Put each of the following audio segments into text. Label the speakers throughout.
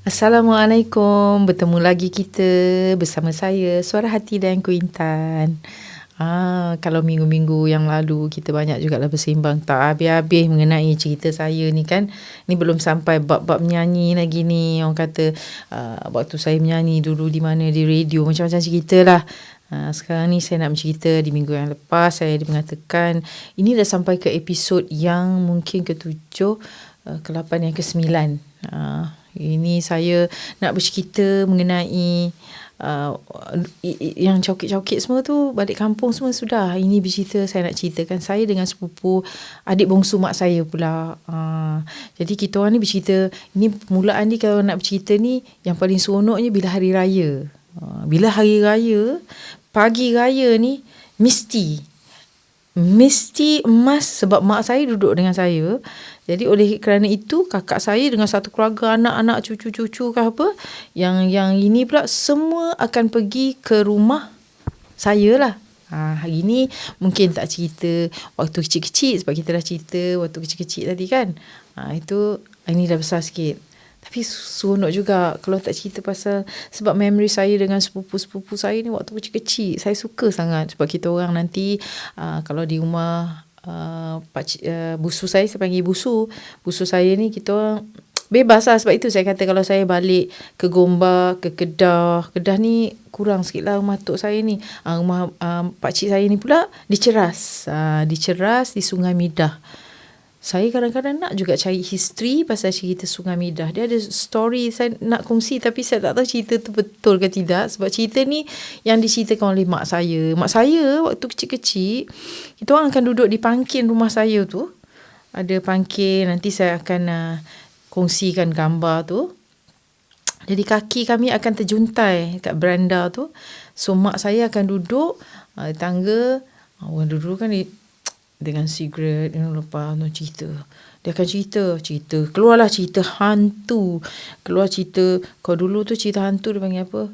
Speaker 1: Assalamualaikum. Bertemu lagi kita bersama saya, Suara Hati dan Kuintan. Kalau minggu-minggu yang lalu kita banyak jugalah bersembang tak habis-habis mengenai cerita saya ni kan. Ni belum sampai bab-bab menyanyi lagi ni. Orang kata waktu saya menyanyi dulu di mana, di radio, macam-macam cerita lah. Sekarang ni saya nak bercerita di minggu yang lepas saya mengatakan ini dah sampai ke episod yang mungkin ke-7, ke-8 yang ke-9. Ini saya nak bercerita mengenai yang cokit-cokit semua tu balik kampung semua sudah. Ini bercerita saya nak ceritakan saya dengan sepupu adik bongsu mak saya pula. Jadi kita orang ni bercerita, ini permulaan ni kalau nak bercerita ni yang paling seronoknya bila hari raya. Bila hari raya, pagi raya ni mesti emas sebab mak saya duduk dengan saya. Jadi oleh kerana itu kakak saya dengan satu keluarga anak-anak cucu-cucu ke apa yang ini pula semua akan pergi ke rumah saya lah. Hari ni mungkin tak cerita waktu kecil-kecil sebab kita dah cerita waktu kecil-kecil tadi kan. Ini dah besar sikit. Tapi seronok juga kalau tak cerita pasal sebab memori saya dengan sepupu-sepupu saya ni waktu kecil-kecil. Saya suka sangat sebab kita orang nanti kalau di rumah busu saya panggil busu saya ni kita orang bebas lah. Sebab itu saya kata kalau saya balik ke Gombak, ke Kedah ni kurang sikit lah rumah tok saya ni. Rumah pakcik saya ni pula di Ceras di Sungai Midah. Saya kadang-kadang nak juga cari history pasal cerita Sungai Midah. Dia ada story saya nak kongsi tapi saya tak tahu cerita tu betul ke tidak. Sebab cerita ni yang diceritakan oleh mak saya. Mak saya waktu kecil-kecil, kita orang akan duduk di pangkin rumah saya tu. Ada pangkin, nanti saya akan kongsikan gambar tu. Jadi kaki kami akan terjuntai kat beranda tu. So mak saya akan duduk tangga. Orang duduk kan dengan sigaret, lepas cerita. Dia akan cerita. Keluarlah cerita hantu. Keluar cerita, kalau dulu tu cerita hantu dia panggil apa?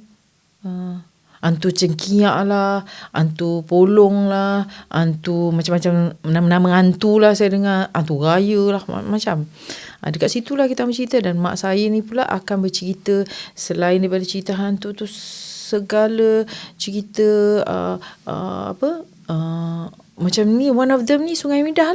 Speaker 1: Hantu cengkiak lah, hantu polong lah, hantu macam-macam nama-nama hantu lah saya dengar. Hantu raya lah, macam. Dekat situ lah kita bercerita. Dan mak saya ni pula akan bercerita selain daripada cerita hantu tu, segala cerita macam ni. One of them ni Sungai Midah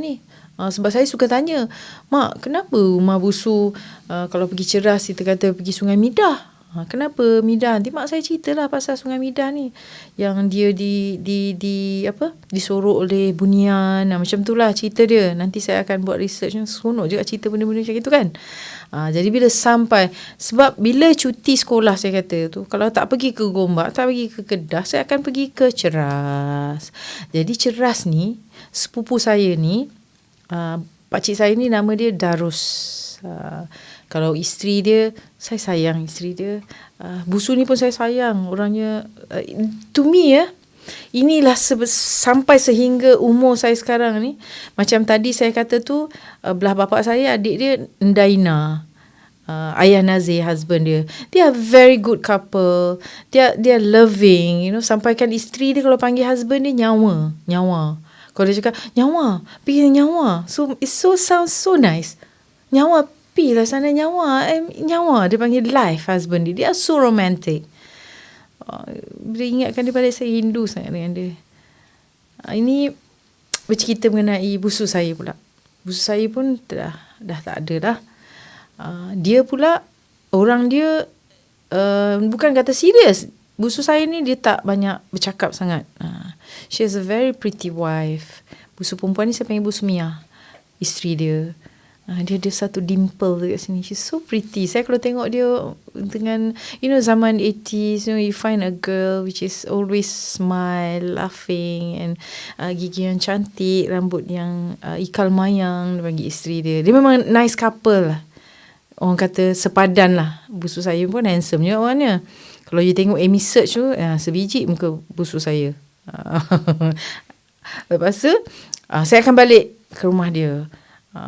Speaker 1: ni. Sebab saya suka tanya, mak kenapa rumah busu kalau pergi Ceras kita kata pergi Sungai Midah, kenapa Midah? Nanti mak saya ceritalah pasal Sungai Midah ni yang dia disorok oleh bunian. Macam tu lah cerita dia. Nanti saya akan buat research. Seronok juga cerita benda-benda macam itu kan. Jadi bila sampai, sebab bila cuti sekolah saya kata tu, kalau tak pergi ke Gombak, tak pergi ke Kedah, saya akan pergi ke Ceras. Jadi Ceras ni, sepupu saya ni, pakcik saya ni nama dia Darus. Kalau isteri dia, saya sayang isteri dia. Busu ni pun saya sayang. Orangnya, to me inilah sampai sehingga umur saya sekarang ni. Macam tadi saya kata tu, belah bapa saya, adik dia Ndaina. Ayah Nazir, husband dia. They are very good couple. They are loving. Sampaikan isteri dia kalau panggil husband dia nyawa. Kalau dia cakap nyawa, pergi nyawa. So it sounds so nice. Nyawa, pergi lah sana nyawa. Nyawa, dia panggil life husband dia. They are so romantic. Bila ingatkan dia balik, saya rindu sangat dengan dia. Ini bercerita mengenai busu saya pula. Busu saya pun dah tak ada dah. Dia pula, orang dia bukan kata serius. Busu saya ni dia tak banyak bercakap sangat. She has a very pretty wife. Busu perempuan ni saya panggil Busu Mia, isteri dia. Dia ada satu dimple dekat sini. She's so pretty. Saya kalau tengok dia dengan, zaman 80s, you find a girl which is always smile, laughing, and gigi yang cantik, rambut yang ikal mayang, dia panggil isteri dia. Dia memang nice couple lah. Orang kata sepadan lah. Busu saya pun handsome je orangnya. Kalau you tengok Amy Search tu, sebiji muka busu saya. Lepas tu, saya akan balik ke rumah dia.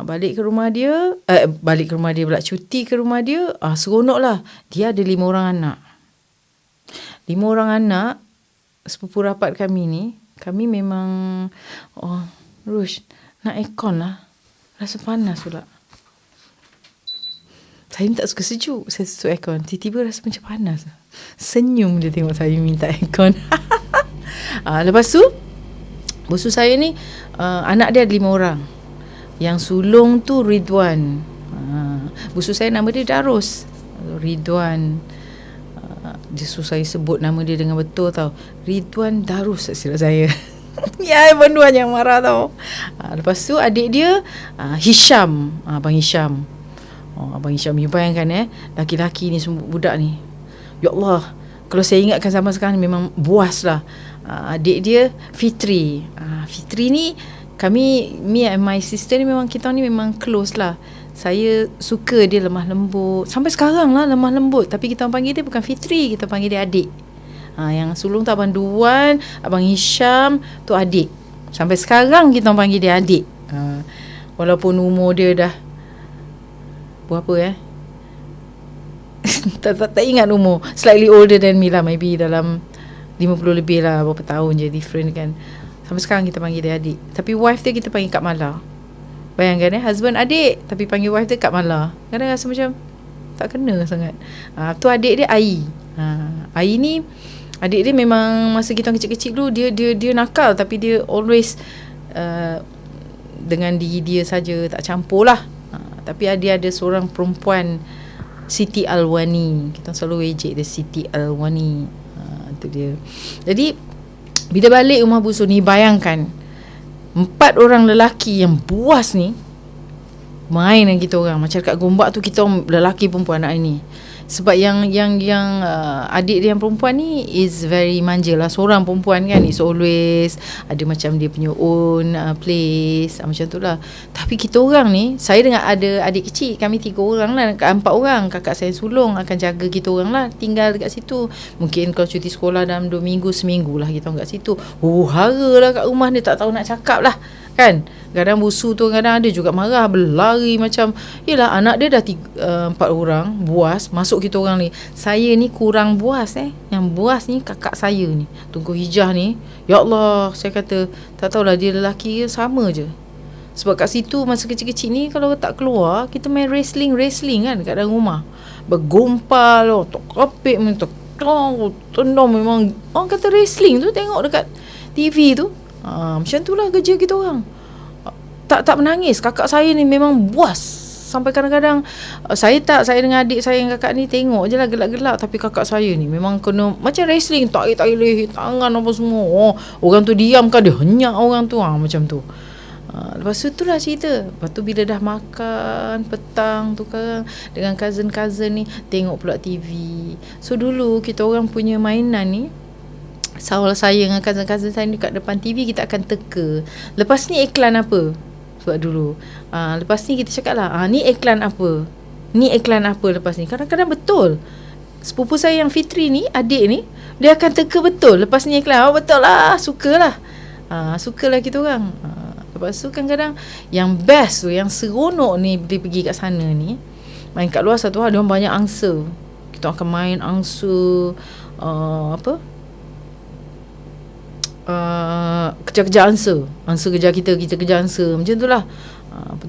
Speaker 1: Balik ke rumah dia pula, cuti ke rumah dia. Seronok lah. Dia ada 5 orang anak. 5 orang anak, sepupu rapat kami ni, kami memang, Rush, nak aircon lah. Rasa panas pula. Saya ni tak suka sejuk, saya suka aircon. Tiba-tiba rasa macam panas. Senyum dia tengok saya minta aircon. Lepas tu busu saya ni anak dia ada 5 orang. Yang sulung tu Ridwan. Busu saya nama dia Darus. Ridwan. Dia suruh saya sebut nama dia dengan betul tau. Ridwan Darus silap saya. Ya, Abang Duan yang marah tau. Lepas tu adik dia Hisham. Abang Hisham. Abang Hisham, you bayangkan laki-laki ni semua budak ni. Ya Allah, kalau saya ingatkan zaman sekarang memang buas lah. Adik dia Fitri. Fitri ni kami, me and my sister ni memang kita ni memang close lah. Saya suka dia lemah lembut. Sampai sekarang lah lemah lembut. Tapi kita panggil dia bukan Fitri, kita panggil dia adik. Yang sulung tu Abang Duan, Abang Hisham tu adik. Sampai sekarang kita panggil dia adik. Walaupun umur dia dah berapa tak ingat umur. Slightly older than me lah. Maybe dalam 50 lebih lah. Berapa tahun je different kan. Sampai sekarang kita panggil dia adik. Tapi wife dia kita panggil Kak Mala. Bayangkan husband adik tapi panggil wife dia Kak Mala. Kadang rasa macam tak kena sangat. Tu adik dia Ai. Ai ni adik dia memang masa kita kecil-kecil dulu dia nakal, tapi dia always dengan diri dia saja, tak campur lah. Tapi dia ada seorang perempuan, Siti Alwani. Kita selalu ejek dia Siti Alwani. Itu dia. Jadi bila balik rumah busu ni, bayangkan 4 orang lelaki yang buas ni main dengan kita orang. Macam kat Gombak tu, kita orang lelaki perempuan anak ni. Sebab yang adik dia yang perempuan ni is very manja lah. Seorang perempuan kan, is always ada macam dia punya own place, macam tu lah. Tapi kita orang ni, saya dengan ada adik kecil, kami 3 orang lah, 4 orang. Kakak saya sulung akan jaga kita orang lah, tinggal dekat situ. Mungkin kalau cuti sekolah dalam 2 minggu, seminggu lah kita orang kat situ. Hara lah kat rumah dia, tak tahu nak cakap lah kan. Kadang busu tu kadang ada juga marah, berlari macam, yelah anak dia dah 4 orang buas, masuk kita orang ni. Saya ni kurang buas Yang buas ni kakak saya ni, Tunku Hijah ni. Ya Allah, saya kata tak tahulah dia lelaki sama je. Sebab kat situ masa kecil-kecil ni, kalau tak keluar, kita main wrestling kan kat dalam rumah. Bergompal, tok kapit, tendang, memang orang kata wrestling tu, tengok dekat TV tu. Macam tu lah kerja kita orang. Tak menangis. Kakak saya ni memang buas. Sampai kadang-kadang saya dengan adik saya yang kakak ni tengok je lah gelak-gelak. Tapi kakak saya ni memang kena macam wrestling, tak boleh tangan apa semua. Orang tu diam kan, dia henyak orang tu. Macam tu. Lepas tu lah cerita. Lepas tu bila dah makan petang tu kan, dengan cousin-cousin ni, tengok pula TV. So dulu kita orang punya mainan ni, saya dengan cousin-cousin saya dekat depan TV, kita akan teka, lepas ni iklan apa. Sebab dulu lepas ni kita cakap lah, ni iklan apa, ni iklan apa lepas ni. Kadang-kadang betul. Sepupu saya yang Fitri ni, adik ni, dia akan teka betul, lepas ni iklan. Betul lah, sukalah kita orang. Lepas tu kadang-kadang yang best tu, yang seronok ni, bila pergi kat sana ni, main kat luar satu hal, dia orang banyak angsa. Kita akan main angsa, kejar-kejar angsa kejar kita kejar angsa, macam tu lah.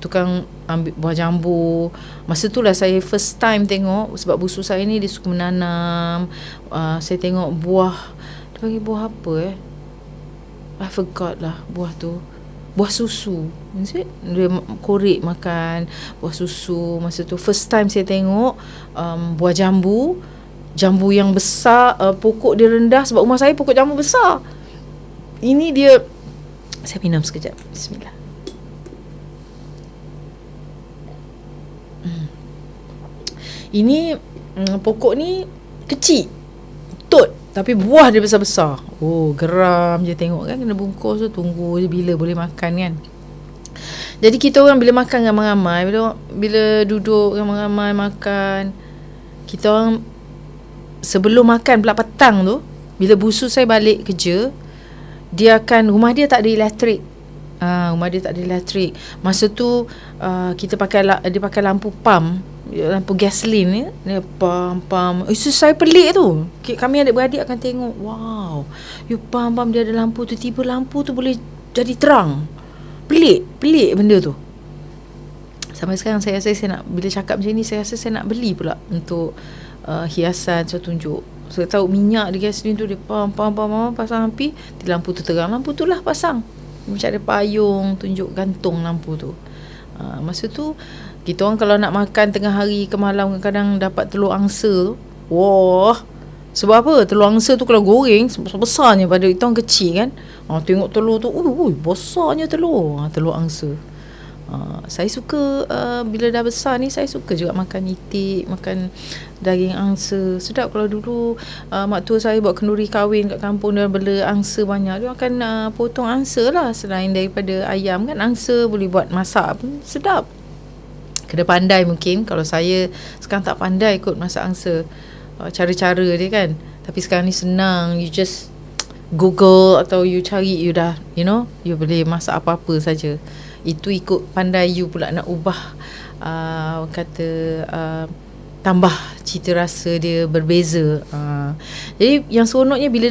Speaker 1: Tukang ambil buah jambu. Masa tu lah saya first time tengok, sebab busu saya ni dia suka menanam. Saya tengok buah, dia panggil buah apa I forgot lah buah tu. Buah susu. Dia korek makan buah susu. Masa tu first time saya tengok buah jambu yang besar. Pokok dia rendah, sebab rumah saya pokok jambu besar. Ini dia, saya minum sekejap. Bismillah. Ini pokok ni kecil, tot, tapi buah dia besar-besar. Geram je tengok kan, kena bungkus tu, tunggu je bila boleh makan kan. Jadi kita orang bila makan ramai-ramai, bila duduk ramai-ramai makan, kita orang sebelum makan pula petang tu, bila busu saya balik kerja, dia akan, rumah dia tak ada elektrik. Masa tu kita dia pakai lampu pump, lampu gasoline ni, dia pump. Saya pelik tu. Kami adik-beradik akan tengok, wow, you pump dia ada lampu tu, tiba lampu tu boleh jadi terang. Pelik benda tu. Sampai sekarang saya rasa saya nak, bila cakap macam ni, saya rasa saya nak beli pula untuk hiasan saya tunjuk. Saya tahu minyak di gasolin tu, dia pam pasang api, di lampu tu terang, lampu tu lah pasang. Macam ada payung tunjuk gantung lampu tu. Masa tu kita orang kalau nak makan tengah hari ke malam, kadang dapat telur angsa tu. Wah, sebab apa? Telur angsa tu kalau goreng besarnya pada kita orang kecil kan. Tengok telur tu, besarnya telur. Telur angsa. Saya suka bila dah besar ni, saya suka juga makan itik, makan daging angsa. Sedap. Kalau dulu mak tua saya buat kenduri kahwin kat kampung, dia bela angsa banyak, dia akan potong angsa lah. Selain daripada ayam kan, angsa boleh buat masak pun sedap. Kena pandai mungkin. Kalau saya sekarang tak pandai kot masak angsa, cara-cara dia kan. Tapi sekarang ni senang, you just Google atau you cari, you dah, you boleh masak apa-apa saja. Itu ikut pandai you pula nak ubah, tambah cita rasa dia berbeza. Jadi yang seronoknya bila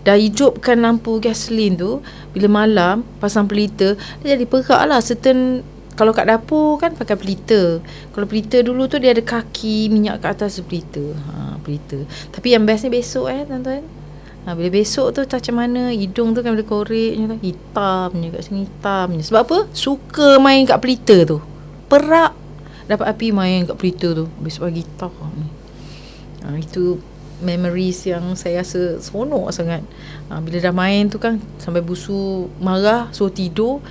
Speaker 1: dah hidupkan lampu gasolin tu, bila malam pasang pelita, dia jadi perak lah. Kalau kat dapur kan pakai pelita. Kalau pelita dulu tu dia ada kaki minyak kat atas pelita. Pelita. Tapi yang bestnya besok tuan-tuan. Bila besok tu macam mana, hidung tu kan bila korek hitamnya kat sini, hitamnya. Sebab apa? Suka main kat pelita tu. Perak dapat api main kat pelita tu. Besok pagi hitam. Itu memories yang saya rasa seronok sangat. Bila dah main tu kan sampai busu marah, suruh tidur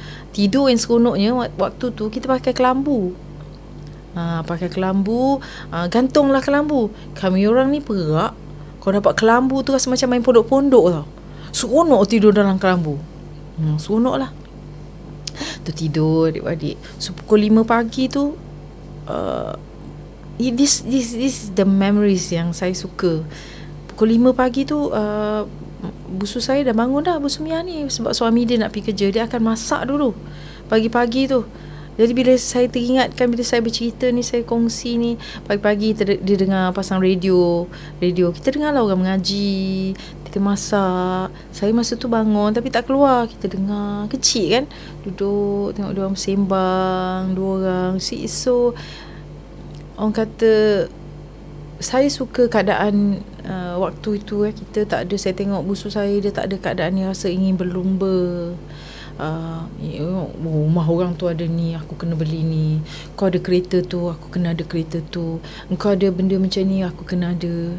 Speaker 1: yang seronoknya waktu tu kita pakai kelambu. Gantunglah kelambu. Kami orang ni perak, kalau dapat kelambu tu rasa macam main pondok-pondok tau. Seronok tidur dalam kelambu. Seronok lah tu tidur adik-adik. So pukul 5 pagi tu, this is the memories yang saya suka. Pukul 5 pagi tu, busu saya dah bangun dah, busu Mia ni. Sebab suami dia nak pergi kerja, dia akan masak dulu pagi-pagi tu. Jadi bila saya teringatkan, bila saya bercerita ni, saya kongsi ni, pagi-pagi dia dengar pasang radio. Kita dengar lah orang mengaji, kita masak. Saya masa tu bangun tapi tak keluar. Kita dengar, kecil kan, duduk tengok dia orang bersembang, dua orang. So orang kata, saya suka keadaan waktu itu. Kita tak ada, saya tengok busu saya, dia tak ada keadaan yang rasa ingin berlumba. Rumah orang tu ada ni, aku kena beli ni. Kau ada kereta tu, aku kena ada kereta tu. Engkau ada benda macam ni, aku kena ada.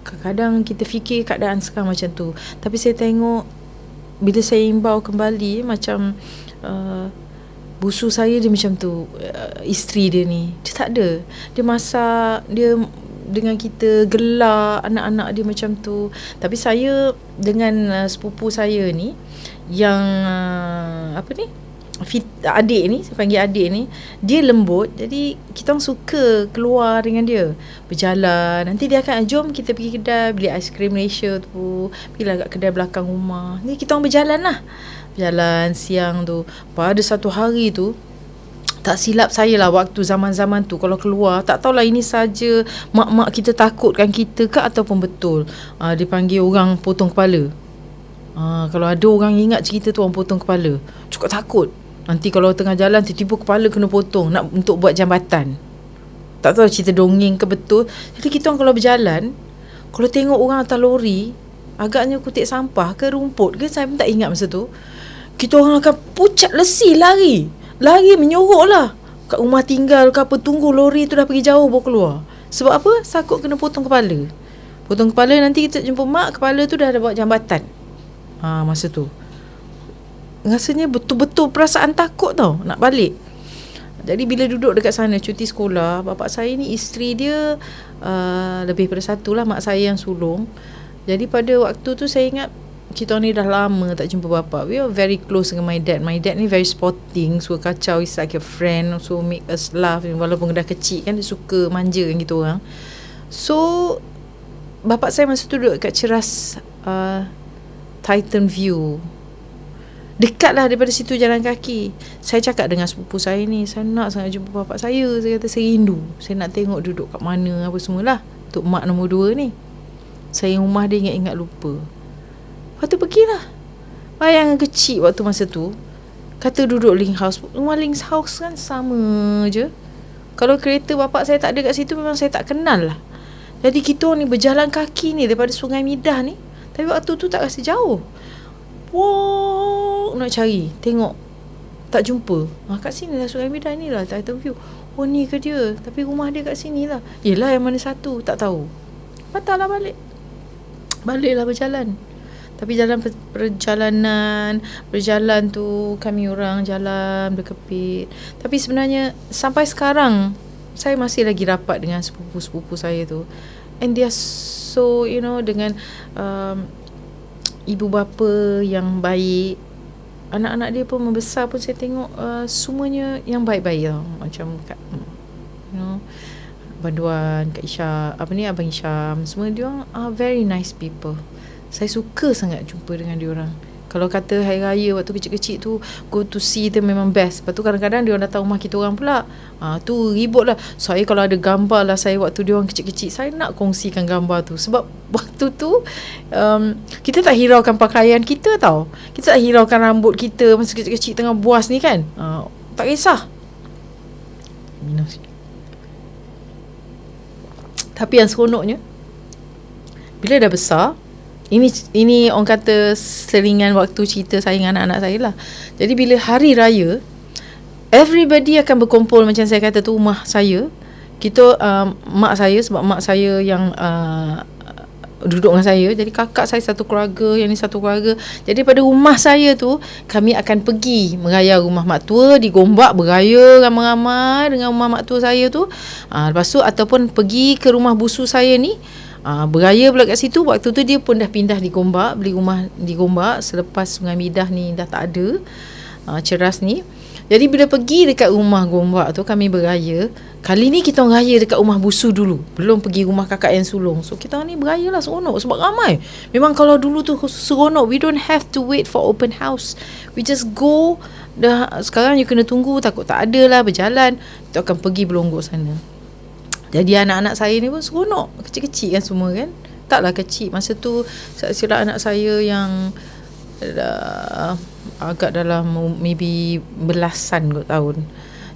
Speaker 1: Kadang-kadang kita fikir keadaan sekarang macam tu. Tapi saya tengok, bila saya imbau kembali, macam busu saya dia macam tu. Isteri dia ni, dia tak ada. Dia masak, dia dengan kita gelak, anak-anak dia macam tu. Tapi saya dengan sepupu saya ni, yang adik ni, saya panggil adik ni, dia lembut. Jadi kita orang suka keluar dengan dia, berjalan. Nanti dia akan, jom kita pergi kedai beli aiskrim Malaysia tu, pergilah kat kedai belakang rumah. Jadi kita orang berjalan lah, berjalan siang tu. Pada satu hari tu, tak silap saya lah, waktu zaman-zaman tu kalau keluar, tak tahulah ini saja mak-mak kita takutkan kita ke ataupun betul. Dipanggil orang potong kepala. Kalau ada orang ingat cerita tu, orang potong kepala, cukup takut. Nanti kalau tengah jalan tiba-tiba kepala kena potong, nak untuk buat jambatan. Tak tahu cerita dongeng ke betul. Jadi kita orang kalau berjalan, kalau tengok orang atas lori, agaknya kutip sampah ke rumput ke, saya pun tak ingat masa tu, kita orang akan pucat lesi, lari menyorok lah kat rumah tinggal ke apa, tunggu lori tu dah pergi jauh baru keluar. Sebab apa? Takut kena potong kepala. Nanti kita jumpa mak, kepala tu dah ada buat jambatan. Masa tu rasanya betul-betul perasaan takut tau nak balik. Jadi bila duduk dekat sana cuti sekolah, bapak saya ni, isteri dia lebih pada satu lah, mak saya yang sulung. Jadi pada waktu tu saya ingat kita ni dah lama tak jumpa bapa. We are very close dengan my dad. My dad ni very sporting, suka kacau, is like a friend, so make us laugh. Walaupun dah kecil kan, dia suka manja kan kita orang. So bapak saya masa tu duduk kat Ceras Titan View, dekat lah daripada situ, jalan kaki. Saya cakap dengan sepupu saya ni, saya nak sangat jumpa bapak saya. Saya kata saya rindu, saya nak tengok duduk kat mana, apa semualah. Untuk mak nombor 2 ni, saya rumah dia ingat-ingat lupa. Lepas tu pergilah. Bayangan kecil waktu masa tu, Kata duduk link house, rumah link house kan sama je. Kalau kereta bapak saya tak ada kat situ, memang saya tak kenal lah. Jadi kita ni berjalan kaki ni daripada Sungai Midah ni, tapi waktu tu tak rasa jauh. Walk nak cari, tengok tak jumpa. Kat sini lah Sungai Midah ni lah, Title View. Oh ni ke dia, tapi rumah dia kat sini lah. Yelah yang mana satu, tak tahu. Patah lah baliklah berjalan. Tapi dalam berjalan tu kami orang jalan berkepit. Tapi sebenarnya sampai sekarang saya masih lagi rapat dengan sepupu-sepupu saya tu. And they are so, dengan ibu bapa yang baik. Anak-anak dia pun membesar pun saya tengok semuanya yang baik-baik tau. Macam kat Banduan, Kak Isha, Abang Isham, semua dia orang are very nice people. Saya suka sangat jumpa dengan diorang. Kalau kata hari raya waktu kecil-kecil tu, go to see tu memang best. Lepas tu kadang-kadang diorang datang rumah kita orang pula. Tu ribut lah. Saya kalau ada gambar lah saya waktu diorang kecil-kecil, saya nak kongsikan gambar tu. Sebab waktu tu kita tak hiraukan pakaian kita tau. Kita tak hiraukan rambut kita masa kecil-kecil tengah buas ni kan. Tak kisah. Tapi yang seronoknya, bila dah besar, ini orang kata selingan waktu cerita saya dengan anak-anak saya lah. Jadi bila hari raya, everybody akan berkumpul macam saya kata tu rumah saya. Kita mak saya, sebab mak saya yang duduk dengan saya, jadi kakak saya satu keluarga, yang ni satu keluarga. Jadi pada rumah saya tu, kami akan pergi meraya rumah mak tua di Gombak, beraya ramai-ramai dengan rumah mak tua saya tu. Lepas tu ataupun pergi ke rumah busu saya ni, beraya pula kat situ. Waktu tu dia pun dah pindah di Gombak, beli rumah di Gombak selepas Sungai Midah ni dah tak ada, Ceras ni. Jadi bila pergi dekat rumah Gombak tu, kami beraya. Kali ni kita orang raya dekat rumah busu dulu, belum pergi rumah kakak yang sulung. So kita orang ni beraya lah, seronok sebab ramai. Memang kalau dulu tu seronok, we don't have to wait for open house, we just go. Dah sekarang you kena tunggu, takut tak ada lah, berjalan. Kita akan pergi Belonggok sana. Jadi anak-anak saya ni pun seronok. Kecil-kecil kan semua kan. Taklah kecil. Masa tu saya silap anak saya yang agak dalam maybe belasan kot tahun.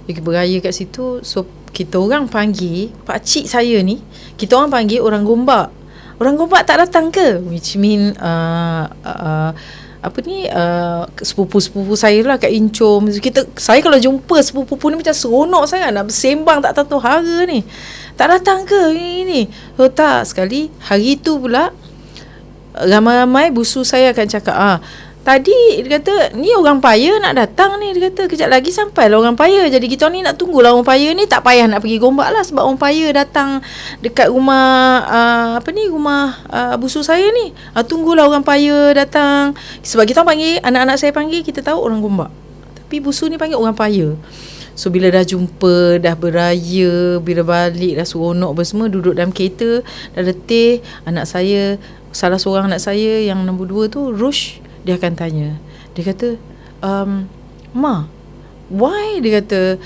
Speaker 1: Jadi beraya kat situ. So kita orang panggil pakcik saya ni, kita orang panggil orang Gombak. Orang Gombak tak datang ke? Which mean sepupu-sepupu saya lah kat Incom. Saya kalau jumpa sepupu ni macam seronok sangat, nak bersembang tak tahu hara ni. Tak datang ke ini? Oh tak. Sekali hari tu pula ramai-ramai busu saya akan cakap, tadi dia kata ni orang paya nak datang ni, dia kata kejap lagi sampailah orang paya. Jadi kita ni nak tunggulah orang paya ni, tak payah nak pergi Gombak lah, sebab orang paya datang dekat rumah rumah busu saya ni. Tunggulah orang paya datang. Sebab kita panggil, anak-anak saya panggil, kita tahu orang Gombak, tapi busu ni panggil orang paya. So bila dah jumpa, dah beraya, bila balik dah seronok semua, duduk dalam kereta, dah letih. Anak saya, salah seorang anak saya yang nombor 2 tu, Rush, dia akan tanya. Dia kata, Ma, why dia kata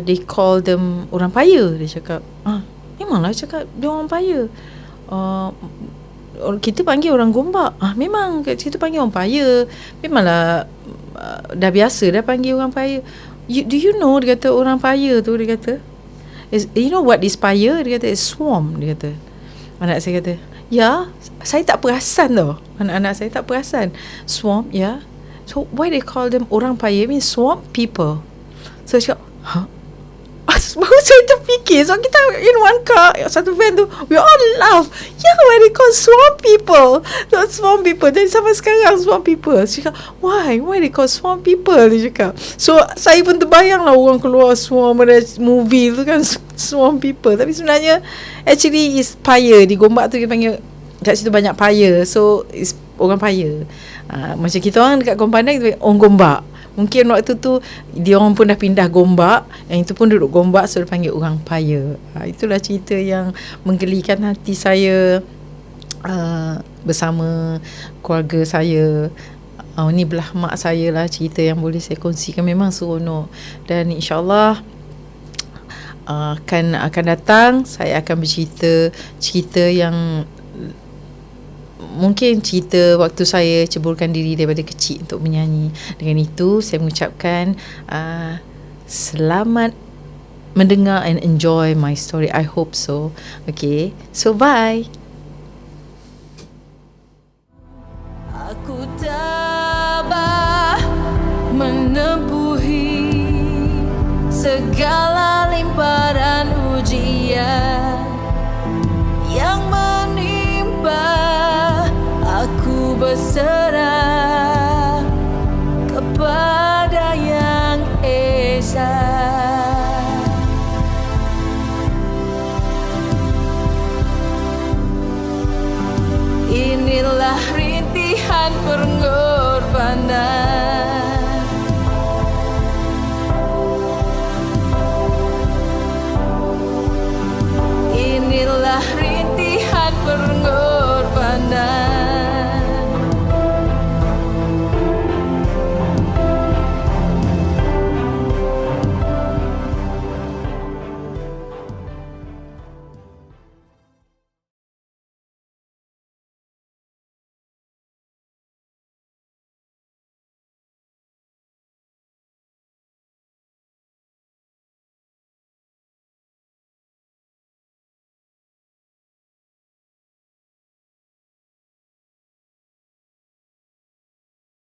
Speaker 1: they call them orang paya? Dia cakap, memanglah cakap dia orang paya. Kita panggil orang Gombak. Memang kita panggil orang paya. Memanglah dah biasa dah panggil orang paya. Do you know, dia kata orang paya tu, dia kata, you know what is paya? Dia kata, it's swarm, dia kata. Anak saya kata, ya, saya tak perasan tau. Anak-anak saya tak perasan. Swarm, ya. So why they call them orang paya? I mean swamp people. So saya cakap, baru saya terfikir. So kita in one car, satu van tu, we all laugh. Yeah, why they call swamp people? Not swamp people. Jadi sampai sekarang swamp people. Saya cakap, why they call swamp people? Dia cakap. So saya pun terbayang lah orang keluar swamp movie tu kan, swamp people. Tapi sebenarnya actually is paya. Di Gombak tu kita panggil, kat situ banyak paya. So is orang paya. Macam kita orang dekat Kompandang, kita panggil orang Gombak. Mungkin waktu tu dia orang pun dah pindah Gombak, yang itu pun duduk Gombak, so dia panggil orang paya. Itulah cerita yang menggelikan hati saya bersama keluarga saya. Ni belah mak saya lah, cerita yang boleh saya kongsikan. Memang seronok. Dan insyaAllah akan datang saya akan bercerita cerita yang mungkin cerita waktu saya ceburkan diri daripada kecil untuk menyanyi. Dengan itu saya mengucapkan selamat mendengar and enjoy my story. I hope so. Okay, so bye. Aku tabah menempuhi segala limpahan ujian yang menimpa. Aku berserah kepada Yang Esa. Inilah rintihan pengorbanan, inilah rintihan pengorbanan.